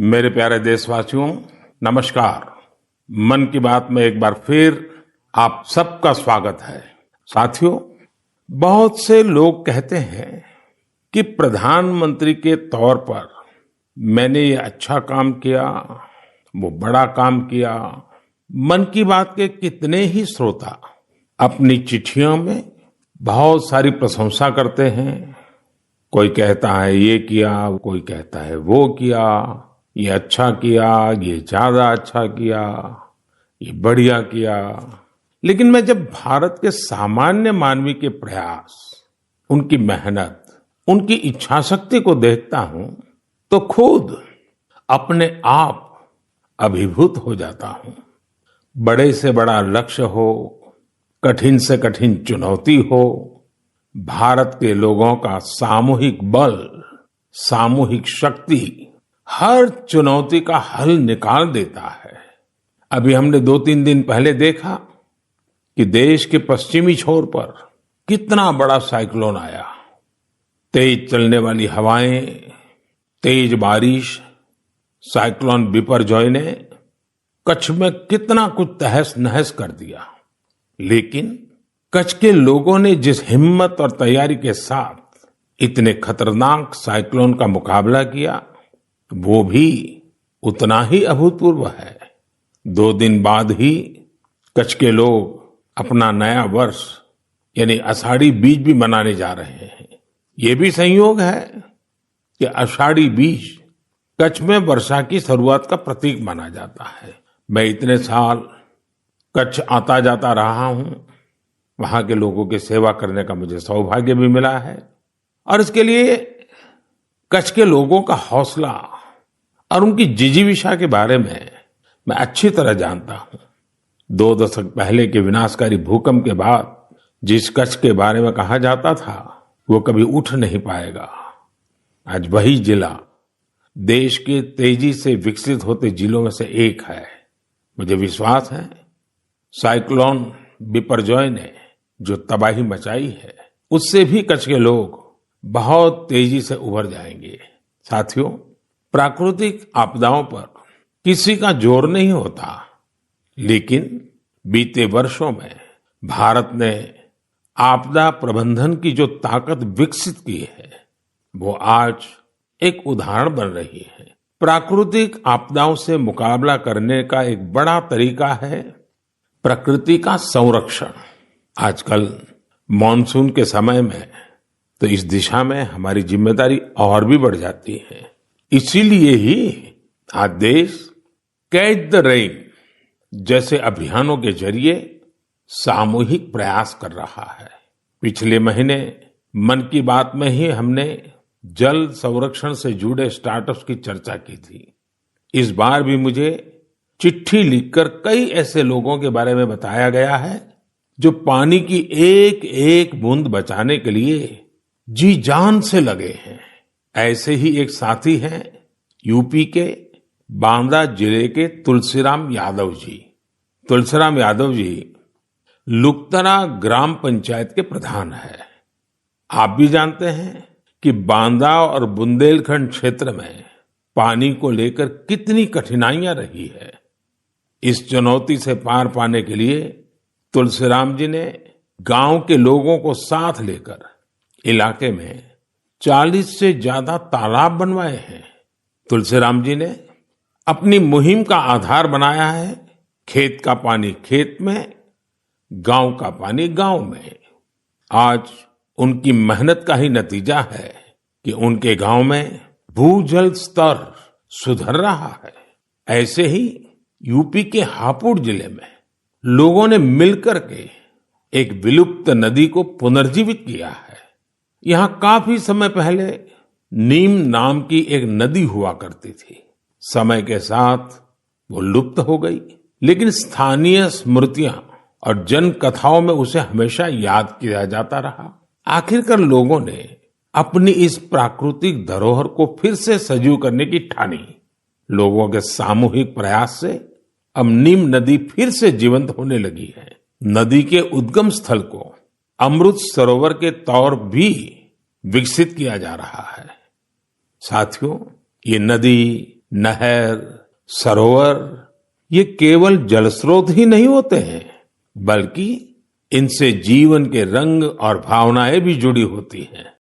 मेरे प्यारे देशवासियों, नमस्कार। मन की बात में एक बार फिर आप सबका स्वागत है। साथियों, बहुत से लोग कहते हैं कि प्रधानमंत्री के तौर पर मैंने ये अच्छा काम किया, वो बड़ा काम किया। मन की बात के कितने ही श्रोता अपनी चिट्ठियों में बहुत सारी प्रशंसा करते हैं। कोई कहता है ये किया, कोई कहता है वो किया, ये अच्छा किया, ये ज्यादा अच्छा किया, ये बढ़िया किया। लेकिन मैं जब भारत के सामान्य मानवी के प्रयास, उनकी मेहनत, उनकी इच्छा शक्ति को देखता हूं तो खुद अपने आप अभिभूत हो जाता हूं। बड़े से बड़ा लक्ष्य हो, कठिन से कठिन चुनौती हो, भारत के लोगों का सामूहिक बल, सामूहिक शक्ति हर चुनौती का हल निकाल देता है। अभी हमने 2-3 दिन पहले देखा कि देश के पश्चिमी छोर पर कितना बड़ा साइक्लोन आया। तेज चलने वाली हवाएं, तेज बारिश, साइक्लोन बिपरजॉय ने कच्छ में कितना कुछ तहस नहस कर दिया। लेकिन कच्छ के लोगों ने जिस हिम्मत और तैयारी के साथ इतने खतरनाक साइक्लोन का मुकाबला किया, वो भी उतना ही अभूतपूर्व है। 2 दिन बाद ही कच्छ के लोग अपना नया वर्ष यानी आषाढ़ी बीज भी मनाने जा रहे हैं। ये भी संयोग है कि आषाढ़ी बीज कच्छ में वर्षा की शुरुआत का प्रतीक माना जाता है। मैं इतने साल कच्छ आता जाता रहा हूं, वहां के लोगों की सेवा करने का मुझे सौभाग्य भी मिला है और इसके लिए कच्छ के लोगों का हौसला और उनकी जिजीविषा के बारे में मैं अच्छी तरह जानता हूं। 2 दशक पहले के विनाशकारी भूकंप के बाद जिस कच्छ के बारे में कहा जाता था वो कभी उठ नहीं पाएगा, आज वही जिला देश के तेजी से विकसित होते जिलों में से एक है। मुझे विश्वास है साइक्लोन बिपरजॉय ने जो तबाही मचाई है उससे भी कच्छ के लोग बहुत तेजी से उभर जाएंगे। साथियों, प्राकृतिक आपदाओं पर किसी का जोर नहीं होता, लेकिन बीते वर्षों में भारत ने आपदा प्रबंधन की जो ताकत विकसित की है वो आज एक उदाहरण बन रही है। प्राकृतिक आपदाओं से मुकाबला करने का एक बड़ा तरीका है प्रकृति का संरक्षण। आजकल मॉनसून के समय में तो इस दिशा में हमारी जिम्मेदारी और भी बढ़ जाती है। इसीलिए ही आज देश कैच द रेन जैसे अभियानों के जरिए सामूहिक प्रयास कर रहा है। पिछले महीने मन की बात में ही हमने जल संरक्षण से जुड़े स्टार्टअप्स की चर्चा की थी। इस बार भी मुझे चिट्ठी लिखकर कई ऐसे लोगों के बारे में बताया गया है जो पानी की एक एक बूंद बचाने के लिए जी जान से लगे हैं। ऐसे ही एक साथी हैं यूपी के बांदा जिले के तुलसीराम यादव जी। तुलसीराम यादव जी लुकतरा ग्राम पंचायत के प्रधान है। आप भी जानते हैं कि बांदा और बुंदेलखंड क्षेत्र में पानी को लेकर कितनी कठिनाइयां रही है। इस चुनौती से पार पाने के लिए तुलसीराम जी ने गांव के लोगों को साथ लेकर इलाके में 40 से ज्यादा तालाब बनवाए हैं। तुलसीराम जी ने अपनी मुहिम का आधार बनाया है खेत का पानी खेत में, गांव का पानी गांव में। आज उनकी मेहनत का ही नतीजा है कि उनके गांव में भूजल स्तर सुधर रहा है। ऐसे ही यूपी के हापुड़ जिले में लोगों ने मिलकर के एक विलुप्त नदी को पुनर्जीवित किया है। यहाँ काफी समय पहले नीम नाम की एक नदी हुआ करती थी। समय के साथ वो लुप्त हो गई, लेकिन स्थानीय स्मृतियां और जन कथाओं में उसे हमेशा याद किया जाता रहा। आखिरकार लोगों ने अपनी इस प्राकृतिक धरोहर को फिर से सजीव करने की ठानी। लोगों के सामूहिक प्रयास से अब नीम नदी फिर से जीवंत होने लगी है। नदी के उद्गम स्थल को अमृत सरोवर के तौर भी विकसित किया जा रहा है। साथियों, ये नदी नहर, सरोवर ये केवल जल स्रोत ही नहीं होते हैं, बल्कि इनसे जीवन के रंग और भावनाएं भी जुड़ी होती हैं।